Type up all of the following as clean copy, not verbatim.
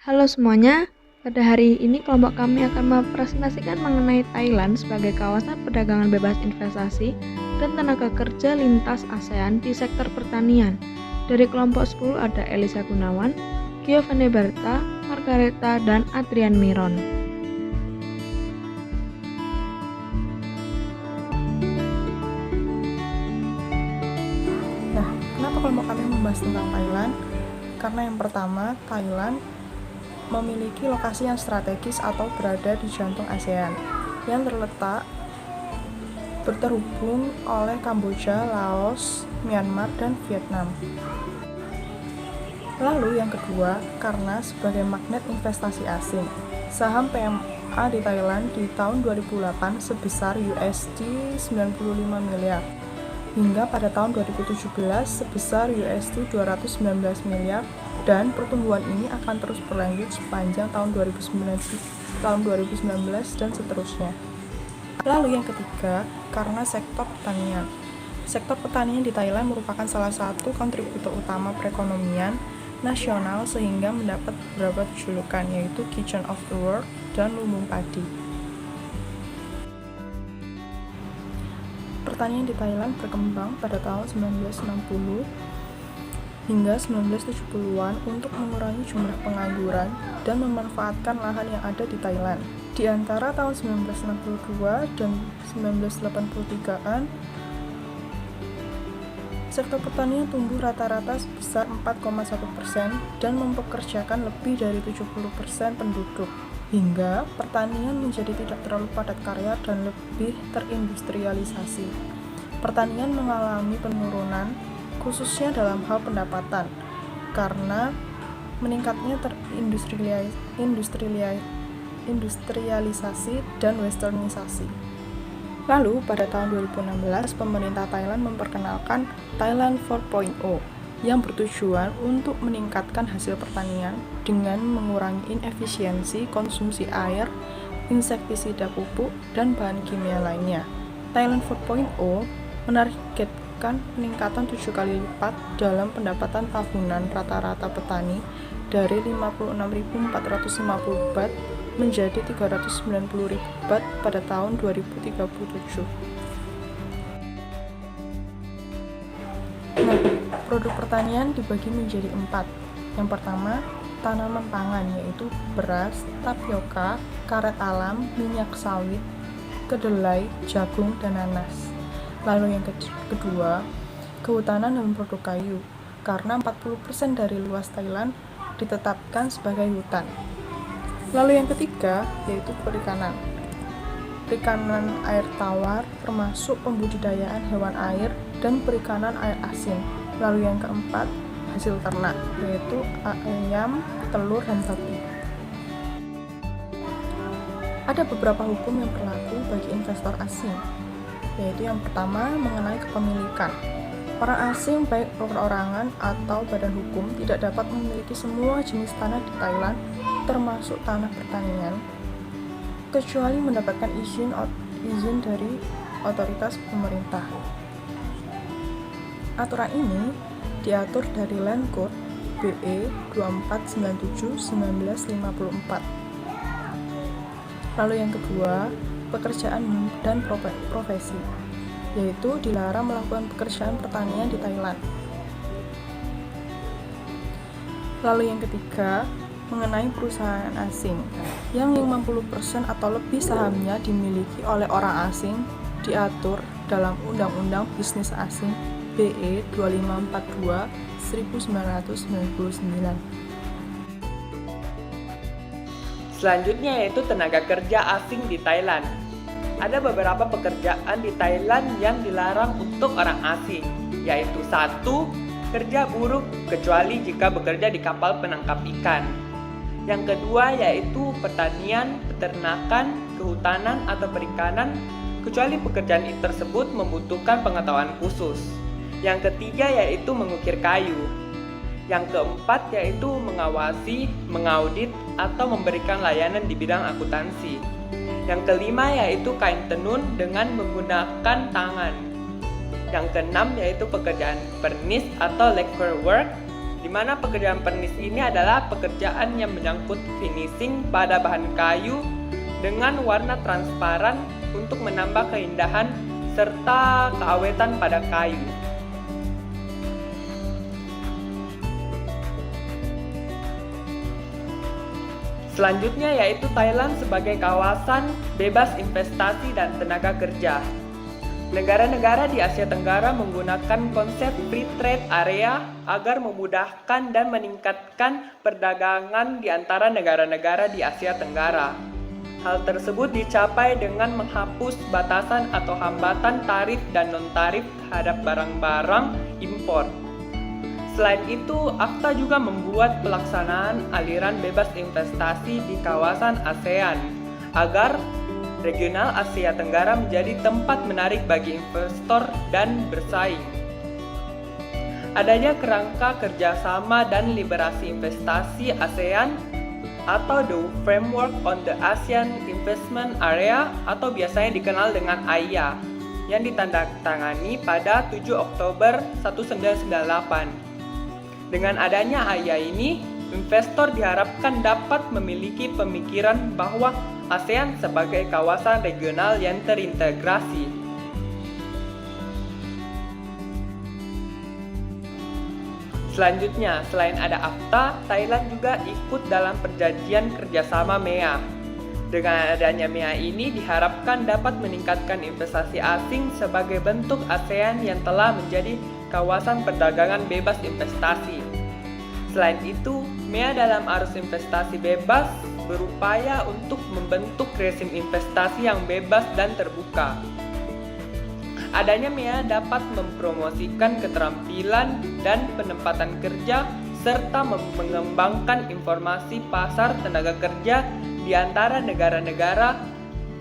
Halo semuanya, pada hari ini kelompok kami akan mempresentasikan mengenai Thailand sebagai kawasan perdagangan bebas investasi dan tenaga kerja lintas ASEAN di sektor pertanian. Dari kelompok 10 ada Elisa Gunawan, Giovanni Berta, Margareta, dan Adrian Miron. Nah, kenapa kelompok kami membahas tentang Thailand? Karena yang pertama, Thailand memiliki lokasi yang strategis atau berada di jantung ASEAN yang terhubung oleh Kamboja, Laos, Myanmar, dan Vietnam. Lalu yang kedua, karena sebagai magnet investasi asing, saham PMA di Thailand di tahun 2008 sebesar USD 95 miliar, hingga pada tahun 2017 sebesar USD 219 miliar, dan pertumbuhan ini akan terus berlanjut sepanjang tahun 2019 dan seterusnya. Lalu yang ketiga, karena sektor pertanian. Sektor pertanian di Thailand merupakan salah satu kontributor utama perekonomian nasional sehingga mendapat beberapa julukan, yaitu Kitchen of the World dan Lumbung Padi. Pertanian di Thailand berkembang pada tahun 1960 hingga 1970-an untuk mengurangi jumlah pengangguran dan memanfaatkan lahan yang ada di Thailand. Di antara tahun 1962 dan 1983-an, sektor pertanian tumbuh rata-rata sebesar 4,1% dan mempekerjakan lebih dari 70% penduduk, hingga pertanian menjadi tidak terlalu padat karya dan lebih terindustrialisasi. Pertanian mengalami penurunan, khususnya dalam hal pendapatan, karena meningkatnya industrialisasi dan westernisasi. Lalu, pada tahun 2016, pemerintah Thailand memperkenalkan Thailand 4.0 yang bertujuan untuk meningkatkan hasil pertanian dengan mengurangi inefisiensi konsumsi air, insektisida pupuk, dan bahan kimia lainnya. Thailand 4.0 menargetkan peningkatan 7 kali lipat dalam pendapatan tahunan rata-rata petani dari 56.450 baht menjadi 390.000 baht pada tahun 2037. Nah, produk pertanian dibagi menjadi 4. Yang pertama, tanaman pangan, yaitu beras, tapioka, karet alam, minyak sawit, kedelai, jagung, dan nanas. Lalu yang kedua, kehutanan dan produk kayu, karena 40% dari luas Thailand ditetapkan sebagai hutan. Lalu yang ketiga, yaitu perikanan. Perikanan air tawar, termasuk pembudidayaan hewan air dan perikanan air asin. Lalu yang keempat, hasil ternak, yaitu ayam, telur, dan babi. Ada beberapa hukum yang berlaku bagi investor asing, yaitu yang pertama mengenai kepemilikan. Orang asing baik perorangan atau badan hukum tidak dapat memiliki semua jenis tanah di Thailand, termasuk tanah pertanian, kecuali mendapatkan izin dari otoritas pemerintah. Aturan ini diatur dari Land Code BE 2497/1954. Lalu yang kedua, pekerjaan dan profesi, yaitu dilarang melakukan pekerjaan pertanian di Thailand. Lalu yang ketiga, mengenai perusahaan asing, yang 50% atau lebih sahamnya dimiliki oleh orang asing, diatur dalam Undang-Undang Bisnis Asing BE 2542/1999. Selanjutnya yaitu tenaga kerja asing di Thailand. Ada beberapa pekerjaan di Thailand yang dilarang untuk orang asing, yaitu 1. Kerja buruh kecuali jika bekerja di kapal penangkap ikan. Yang kedua yaitu pertanian, peternakan, kehutanan atau perikanan, kecuali pekerjaan tersebut membutuhkan pengetahuan khusus. Yang ketiga yaitu mengukir kayu. Yang keempat yaitu mengawasi, mengaudit, atau memberikan layanan di bidang akuntansi. Yang kelima yaitu kain tenun dengan menggunakan tangan. Yang keenam yaitu pekerjaan pernis atau lacquer work, di mana pekerjaan pernis ini adalah pekerjaan yang menyangkut finishing pada bahan kayu dengan warna transparan untuk menambah keindahan serta keawetan pada kayu. Selanjutnya yaitu Thailand sebagai kawasan bebas investasi dan tenaga kerja. Negara-negara di Asia Tenggara menggunakan konsep free trade area agar memudahkan dan meningkatkan perdagangan di antara negara-negara di Asia Tenggara. Hal tersebut dicapai dengan menghapus batasan atau hambatan tarif dan non-tarif terhadap barang-barang impor. Selain itu, ACTA juga membuat pelaksanaan aliran bebas investasi di kawasan ASEAN agar regional Asia Tenggara menjadi tempat menarik bagi investor dan bersaing. Adanya kerangka kerjasama dan liberasi investasi ASEAN atau The Framework on the ASEAN Investment Area atau biasanya dikenal dengan AIA yang ditandatangani pada 7 Oktober 1998. Dengan adanya AIA ini, investor diharapkan dapat memiliki pemikiran bahwa ASEAN sebagai kawasan regional yang terintegrasi. Selanjutnya, selain ada ACTA, Thailand juga ikut dalam perjanjian kerjasama MEA. Dengan adanya MEA ini diharapkan dapat meningkatkan investasi asing sebagai bentuk ASEAN yang telah menjadi kawasan perdagangan bebas investasi. Selain itu, MEA dalam arus investasi bebas berupaya untuk membentuk rezim investasi yang bebas dan terbuka. Adanya MEA dapat mempromosikan keterampilan dan penempatan kerja serta mengembangkan informasi pasar tenaga kerja di antara negara-negara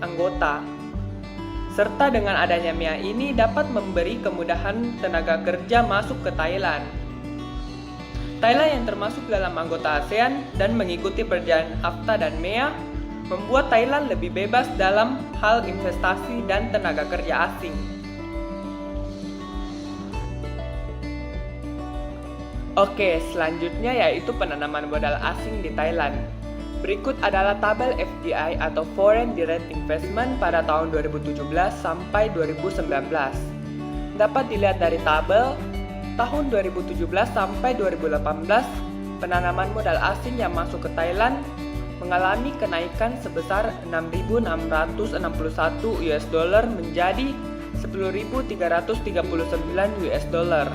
anggota. Serta dengan adanya MEA ini dapat memberi kemudahan tenaga kerja masuk ke Thailand. Thailand yang termasuk dalam anggota ASEAN dan mengikuti perjanjian ACTA dan MEA membuat Thailand lebih bebas dalam hal investasi dan tenaga kerja asing. Oke, selanjutnya yaitu penanaman modal asing di Thailand. Berikut adalah tabel FDI atau Foreign Direct Investment pada tahun 2017 sampai 2019. Dapat dilihat dari tabel tahun 2017 sampai 2018, penanaman modal asing yang masuk ke Thailand mengalami kenaikan sebesar 6.661 US dollar menjadi 10.339 US dollar.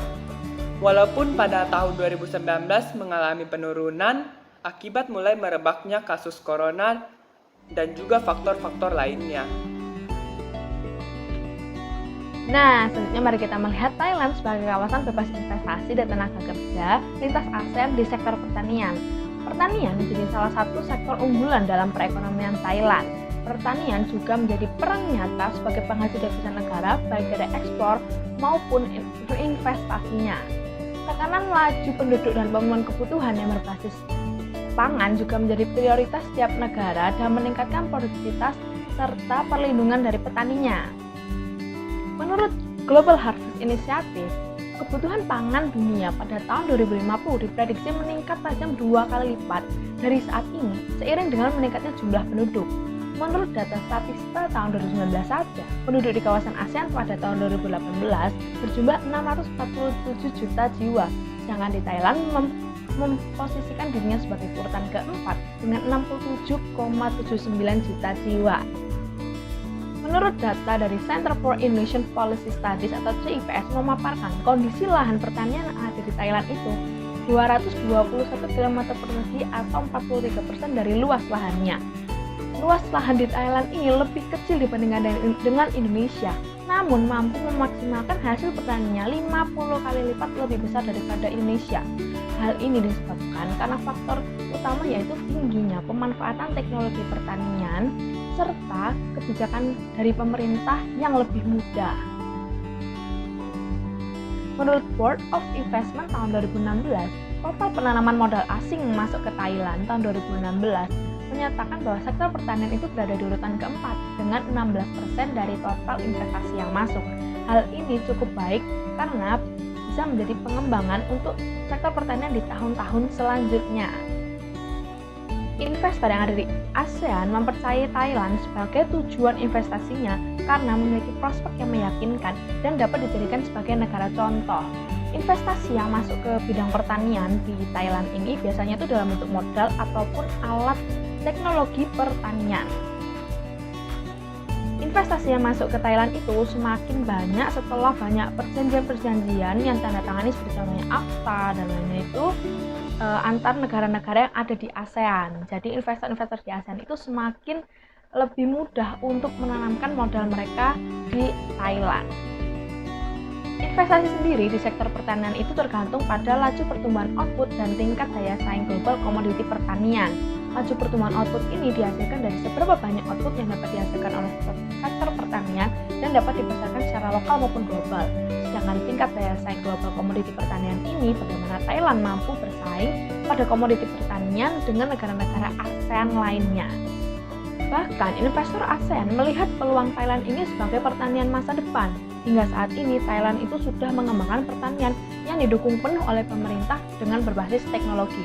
Walaupun pada tahun 2019 mengalami penurunan akibat mulai merebaknya kasus corona dan juga faktor-faktor lainnya. Nah, selanjutnya mari kita melihat Thailand sebagai kawasan bebas investasi dan tenaga kerja lintas ASEAN di sektor pertanian. Pertanian menjadi salah satu sektor unggulan dalam perekonomian Thailand. Pertanian juga menjadi peran nyata sebagai penghasil devisa negara baik dari ekspor maupun investasinya. Tekanan laju penduduk dan pemenuhan kebutuhan yang berbasis pangan juga menjadi prioritas setiap negara dan meningkatkan produktivitas serta perlindungan dari petaninya. Menurut Global Harvest Initiative, kebutuhan pangan dunia pada tahun 2050 diprediksi meningkat tajam 2 kali lipat dari saat ini seiring dengan meningkatnya jumlah penduduk. Menurut data Statista tahun 2019 saja, penduduk di kawasan ASEAN pada tahun 2018 berjumlah 647 juta jiwa, sedangkan di Thailand memposisikan dirinya sebagai urutan keempat dengan 67,79 juta jiwa. Menurut data dari Center for Indonesian Policy Studies atau CIPS memaparkan kondisi lahan pertanian yang ada di Thailand itu 221 km persegi atau 43% dari luas lahannya. Luas lahan di Thailand ini lebih kecil dibandingkan dengan Indonesia, namun mampu memaksimalkan hasil pertaniannya 50 kali lipat lebih besar daripada Indonesia. Hal ini disebabkan karena faktor utama yaitu tingginya pemanfaatan teknologi pertanian serta kebijakan dari pemerintah yang lebih mudah. Menurut Board of Investment tahun 2016, total penanaman modal asing masuk ke Thailand tahun 2016 menyatakan bahwa sektor pertanian itu berada di urutan keempat dengan 16% dari total investasi yang masuk. Hal ini cukup baik karena bisa menjadi pengembangan untuk sektor pertanian di tahun-tahun selanjutnya. Investor yang ada di ASEAN mempercayai Thailand sebagai tujuan investasinya karena memiliki prospek yang meyakinkan dan dapat dijadikan sebagai negara contoh. Investasi yang masuk ke bidang pertanian di Thailand ini biasanya itu dalam bentuk modal ataupun alat teknologi pertanian. Investasi yang masuk ke Thailand itu semakin banyak setelah banyak perjanjian-perjanjian yang tanda tangani seperti contohnya AFTA dan lainnya itu antar negara-negara yang ada di ASEAN. Jadi investor-investor di ASEAN itu semakin lebih mudah untuk menanamkan modal mereka di Thailand. Investasi sendiri di sektor pertanian itu tergantung pada laju pertumbuhan output dan tingkat daya saing global komoditi pertanian. Laju pertumbuhan output ini dihasilkan dari seberapa banyak output yang dapat dihasilkan oleh sektor pertanian dan dapat dipasarkan secara lokal maupun global. Sedangkan tingkat daya saing global komoditi pertanian ini bagaimana Thailand mampu bersaing pada komoditi pertanian dengan negara-negara ASEAN lainnya. Bahkan investor ASEAN melihat peluang Thailand ini sebagai pertanian masa depan. Hingga saat ini Thailand itu sudah mengembangkan pertanian yang didukung penuh oleh pemerintah dengan berbasis teknologi.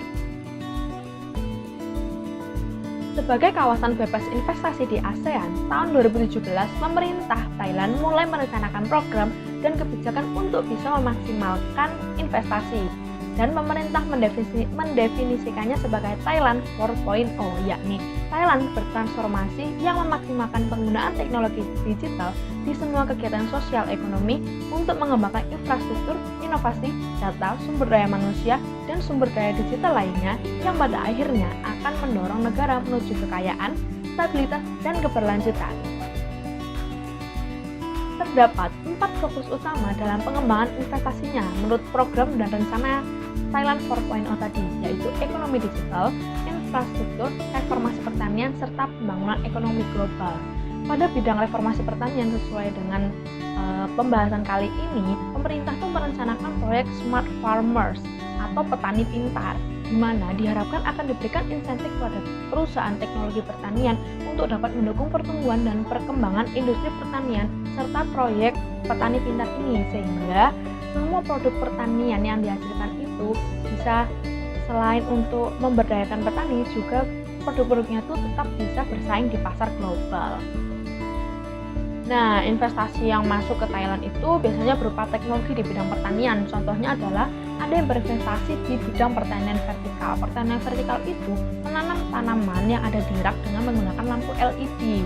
Sebagai kawasan bebas investasi di ASEAN, tahun 2017 pemerintah Thailand mulai merencanakan program dan kebijakan untuk bisa memaksimalkan investasi. Dan pemerintah mendefinisikannya sebagai Thailand 4.0, yakni Thailand bertransformasi yang memaksimalkan penggunaan teknologi digital di semua kegiatan sosial ekonomi untuk mengembangkan infrastruktur, inovasi, data, sumber daya manusia, dan sumber daya digital lainnya yang pada akhirnya akan mendorong negara menuju kekayaan, stabilitas, dan keberlanjutan. Terdapat 4 fokus utama dalam pengembangan investasinya menurut program dan rencana Thailand 4.0 tadi, yaitu ekonomi digital, infrastruktur, reformasi pertanian, serta pembangunan ekonomi global. Pada bidang reformasi pertanian sesuai dengan pembahasan kali ini, pemerintah itu merencanakan proyek Smart Farmers atau petani pintar, di mana diharapkan akan diberikan insentif kepada perusahaan teknologi pertanian untuk dapat mendukung pertumbuhan dan perkembangan industri pertanian serta proyek petani pintar ini, sehingga semua produk pertanian yang dihasilkan itu bisa selain untuk memberdayakan petani juga produk-produknya itu tetap bisa bersaing di pasar global. Nah, investasi yang masuk ke Thailand itu biasanya berupa teknologi di bidang pertanian. Contohnya adalah ada yang berinvestasi di bidang pertanian vertikal. Pertanian vertikal itu menanam tanaman yang ada di rak dengan menggunakan lampu LED.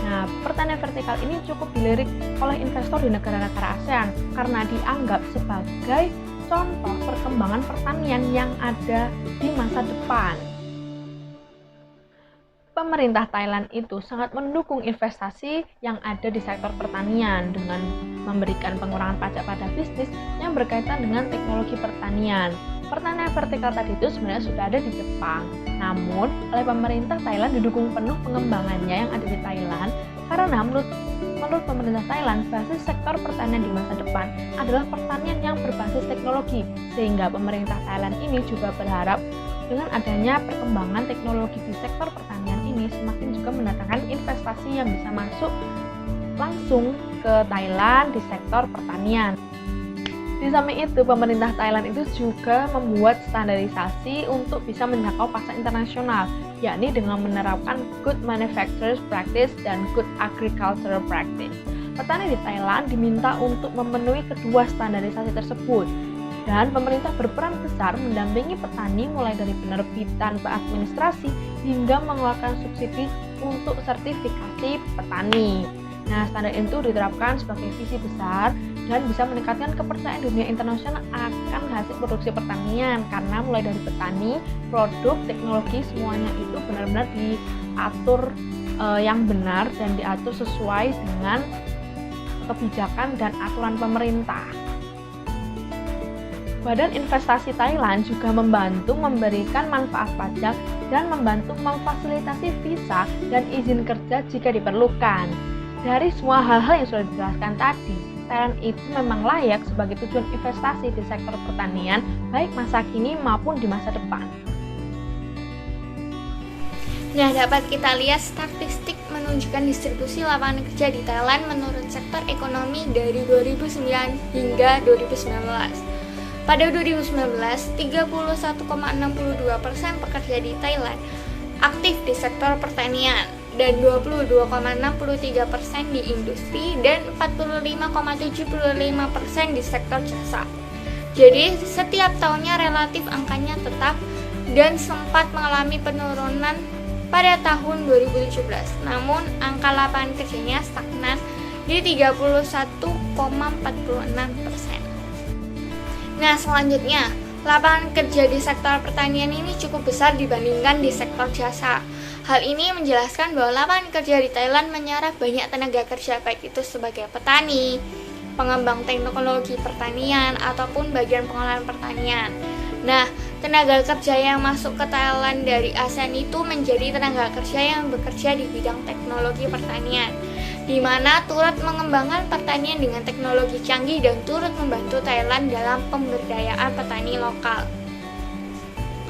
Nah, pertanian vertikal ini cukup dilirik oleh investor di negara-negara ASEAN karena dianggap sebagai contoh perkembangan pertanian yang ada di masa depan. Pemerintah Thailand itu sangat mendukung investasi yang ada di sektor pertanian dengan memberikan pengurangan pajak pada bisnis yang berkaitan dengan teknologi pertanian. Pertanian vertikal tadi itu sebenarnya sudah ada di Jepang, namun oleh pemerintah Thailand didukung penuh pengembangannya yang ada di Thailand karena menurut pemerintah Thailand, basis sektor pertanian di masa depan adalah pertanian yang berbasis teknologi, sehingga pemerintah Thailand ini juga berharap dengan adanya perkembangan teknologi di sektor pertanian ini semakin juga mendatangkan investasi yang bisa masuk langsung ke Thailand di sektor pertanian. Di samping itu, pemerintah Thailand itu juga membuat standarisasi untuk bisa menjangkau pasar internasional, yakni dengan menerapkan Good Manufacturers Practice dan Good Agricultural Practice. Petani di Thailand diminta untuk memenuhi kedua standarisasi tersebut, dan pemerintah berperan besar mendampingi petani mulai dari penerbitan administrasi hingga mengeluarkan subsidi untuk sertifikasi petani. Nah, standar itu diterapkan sebagai visi besar dan bisa meningkatkan kepercayaan dunia internasional akan hasil produksi pertanian karena mulai dari petani, produk, teknologi semuanya itu benar-benar diatur yang benar dan diatur sesuai dengan kebijakan dan aturan pemerintah. Badan Investasi Thailand juga membantu memberikan manfaat pajak dan membantu memfasilitasi visa dan izin kerja jika diperlukan. Dari semua hal-hal yang sudah dijelaskan tadi, Thailand itu memang layak sebagai tujuan investasi di sektor pertanian, baik masa kini maupun di masa depan. Nah, dapat kita lihat statistik menunjukkan distribusi lapangan kerja di Thailand menurut sektor ekonomi dari 2009 hingga 2019. Pada 2019, 31,62% pekerja di Thailand aktif di sektor pertanian dan 22,63% di industri dan 45,75% di sektor jasa. Jadi setiap tahunnya relatif angkanya tetap dan sempat mengalami penurunan pada tahun 2017. Namun angka lapangan kerjanya stagnan di 31,46%. Nah, selanjutnya, lapangan kerja di sektor pertanian ini cukup besar dibandingkan di sektor jasa. Hal ini menjelaskan bahwa lapangan kerja di Thailand menyerap banyak tenaga kerja, baik itu sebagai petani, pengembang teknologi pertanian, ataupun bagian pengolahan pertanian. Nah, tenaga kerja yang masuk ke Thailand dari ASEAN itu menjadi tenaga kerja yang bekerja di bidang teknologi pertanian, di mana turut mengembangkan pertanian dengan teknologi canggih dan turut membantu Thailand dalam pemberdayaan petani lokal.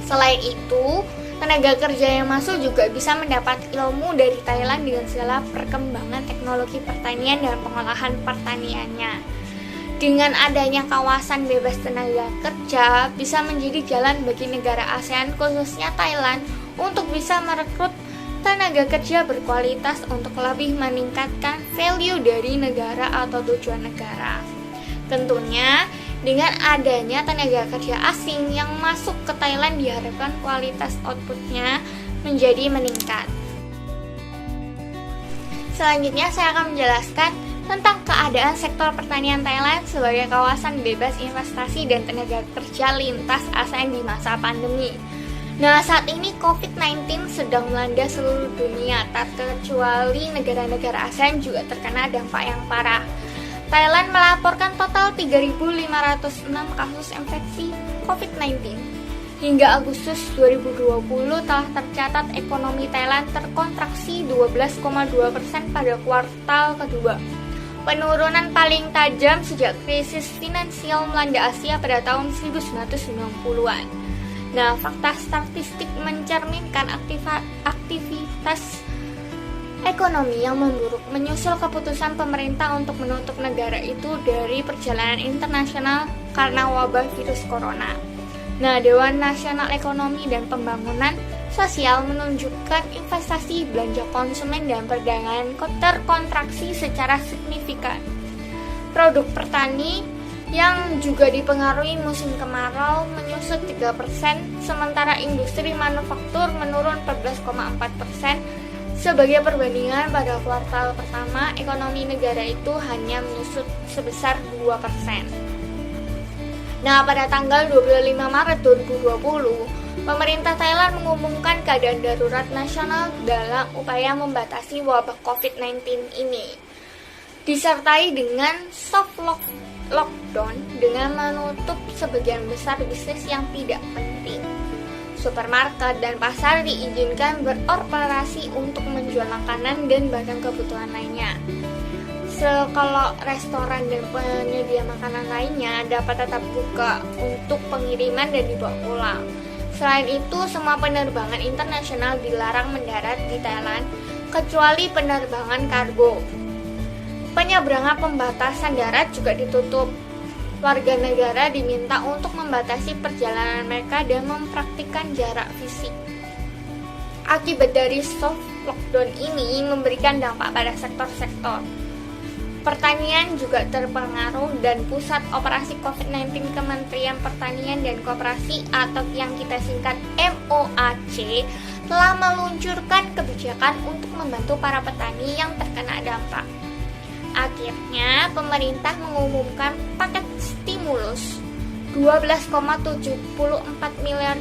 Selain itu, tenaga kerja yang masuk juga bisa mendapat ilmu dari Thailand dengan segala perkembangan teknologi pertanian dan pengolahan pertaniannya. Dengan adanya kawasan bebas tenaga kerja, bisa menjadi jalan bagi negara ASEAN khususnya Thailand untuk bisa merekrut tenaga kerja berkualitas untuk lebih meningkatkan value dari negara atau tujuan negara. Tentunya, dengan adanya tenaga kerja asing yang masuk ke Thailand diharapkan kualitas outputnya menjadi meningkat. Selanjutnya saya akan menjelaskan tentang keadaan sektor pertanian Thailand sebagai kawasan bebas investasi dan tenaga kerja lintas ASEAN di masa pandemi. Nah, saat ini COVID-19 sedang melanda seluruh dunia, tak terkecuali negara-negara ASEAN juga terkena dampak yang parah. Thailand melaporkan total 3.506 kasus infeksi COVID-19. Hingga Agustus 2020 telah tercatat ekonomi Thailand terkontraksi 12,2% pada kuartal kedua. Penurunan paling tajam sejak krisis finansial melanda Asia pada tahun 1990-an. Nah, fakta statistik mencerminkan aktivitas ekonomi yang memburuk menyusul keputusan pemerintah untuk menutup negara itu dari perjalanan internasional karena wabah virus corona. Nah, Dewan Nasional Ekonomi dan Pembangunan Sosial menunjukkan investasi, belanja konsumen, dan perdagangan terkontraksi secara signifikan. Produk pertani yang juga dipengaruhi musim kemarau menyusut 3%, sementara industri manufaktur menurun 14,4%. Sebagai perbandingan, pada kuartal pertama, ekonomi negara itu hanya menyusut sebesar 2%. Nah, pada tanggal 25 Maret 2020, pemerintah Thailand mengumumkan keadaan darurat nasional dalam upaya membatasi wabah COVID-19 ini, disertai dengan soft lockdown dengan menutup sebagian besar bisnis yang tidak penting. Supermarket dan pasar diizinkan beroperasi untuk menjual makanan dan barang kebutuhan lainnya. Kalau restoran dan penyedia makanan lainnya dapat tetap buka untuk pengiriman dan dibawa pulang. Selain itu, semua penerbangan internasional dilarang mendarat di Thailand, kecuali penerbangan kargo. Penyeberangan pembatasan darat juga ditutup. Warga negara diminta untuk membatasi perjalanan mereka dan mempraktikkan jarak fisik. Akibat dari soft lockdown ini memberikan dampak pada sektor-sektor. Pertanian juga terpengaruh dan Pusat Operasi COVID-19 Kementerian Pertanian dan Koperasi atau yang kita singkat MOAC telah meluncurkan kebijakan untuk membantu para petani yang terkena dampak. Akhirnya, pemerintah mengumumkan paket stimulus $12,74 miliar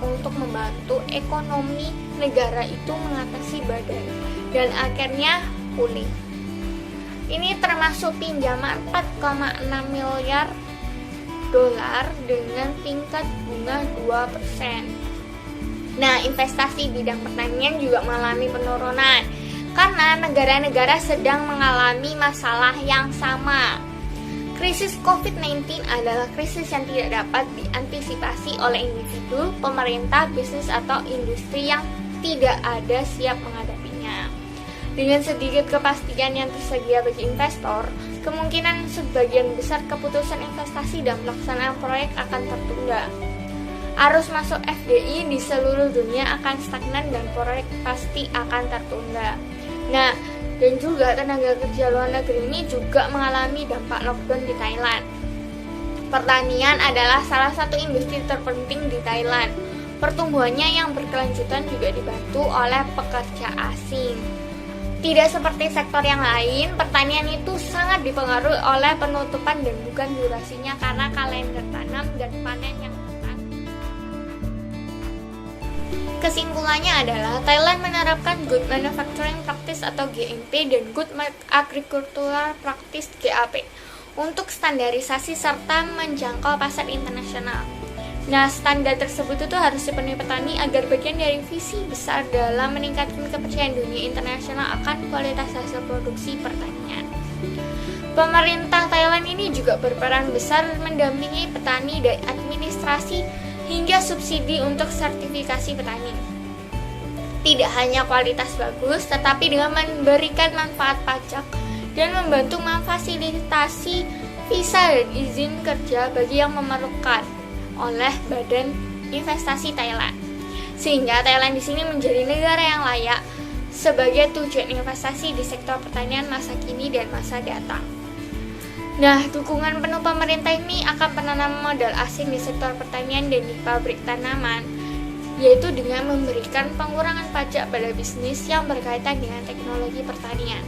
untuk membantu ekonomi negara itu mengatasi badai dan akhirnya pulih. Ini termasuk pinjaman $4,6 miliar dengan tingkat bunga 2%. Nah, investasi bidang pertanian juga mengalami penurunan karena negara-negara sedang mengalami masalah yang sama. Krisis COVID-19 adalah krisis yang tidak dapat diantisipasi oleh individu, pemerintah, bisnis, atau industri yang tidak ada siap menghadapinya. Dengan sedikit kepastian yang tersedia bagi investor, kemungkinan sebagian besar keputusan investasi dan pelaksanaan proyek akan tertunda. Arus masuk FDI di seluruh dunia akan stagnan dan proyek pasti akan tertunda. Nah, dan juga tenaga kerja luar negeri ini juga mengalami dampak lockdown di Thailand. Pertanian adalah salah satu industri terpenting di Thailand. Pertumbuhannya yang berkelanjutan juga dibantu oleh pekerja asing. Tidak seperti sektor yang lain, pertanian itu sangat dipengaruhi oleh penutupan dan bukan durasinya karena kalender tanam dan panen yang ketat. Kesimpulannya adalah Thailand menerapkan Good Manufacturing Practice atau GMP dan Good Agricultural Practice GAP untuk standarisasi serta menjangkau pasar internasional. Nah, standar tersebut itu harus dipenuhi petani agar bagian dari visi besar dalam meningkatkan kepercayaan dunia internasional akan kualitas hasil produksi pertanian. Pemerintah Thailand ini juga berperan besar mendampingi petani dan administrasi hingga subsidi untuk sertifikasi petani. Tidak hanya kualitas bagus, tetapi dengan memberikan manfaat pajak dan membantu memfasilitasi visa dan izin kerja bagi yang memerlukan oleh Badan Investasi Thailand. Sehingga Thailand di sini menjadi negara yang layak sebagai tujuan investasi di sektor pertanian masa kini dan masa datang. Nah, dukungan penuh pemerintah ini akan penanaman modal asing di sektor pertanian dan di pabrik tanaman, yaitu dengan memberikan pengurangan pajak pada bisnis yang berkaitan dengan teknologi pertanian.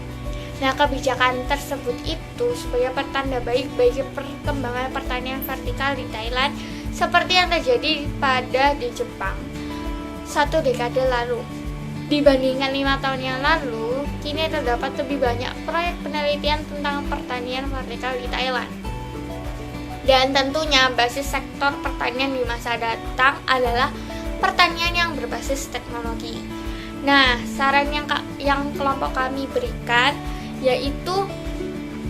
Nah, kebijakan tersebut itu sebagai pertanda baik bagi perkembangan pertanian vertikal di Thailand seperti yang terjadi di Jepang 1 dekade lalu. Dibandingkan 5 tahun yang lalu, kini terdapat lebih banyak proyek penelitian tentang pertanian vertikal di Thailand. Dan tentunya basis sektor pertanian di masa datang adalah pertanian yang berbasis teknologi. Nah, saran yang kelompok kami berikan yaitu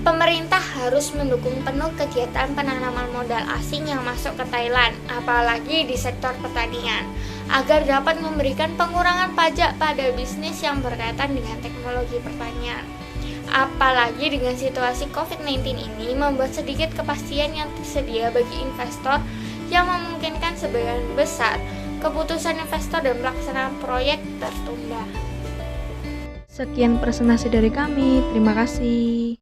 pemerintah harus mendukung penuh kegiatan penanaman modal asing yang masuk ke Thailand, apalagi di sektor pertanian, agar dapat memberikan pengurangan pajak pada bisnis yang berkaitan dengan teknologi pertanian. Apalagi dengan situasi COVID-19 ini membuat sedikit kepastian yang tersedia bagi investor yang memungkinkan sebagian besar keputusan investor dan pelaksanaan proyek tertunda. Sekian presentasi dari kami, terima kasih.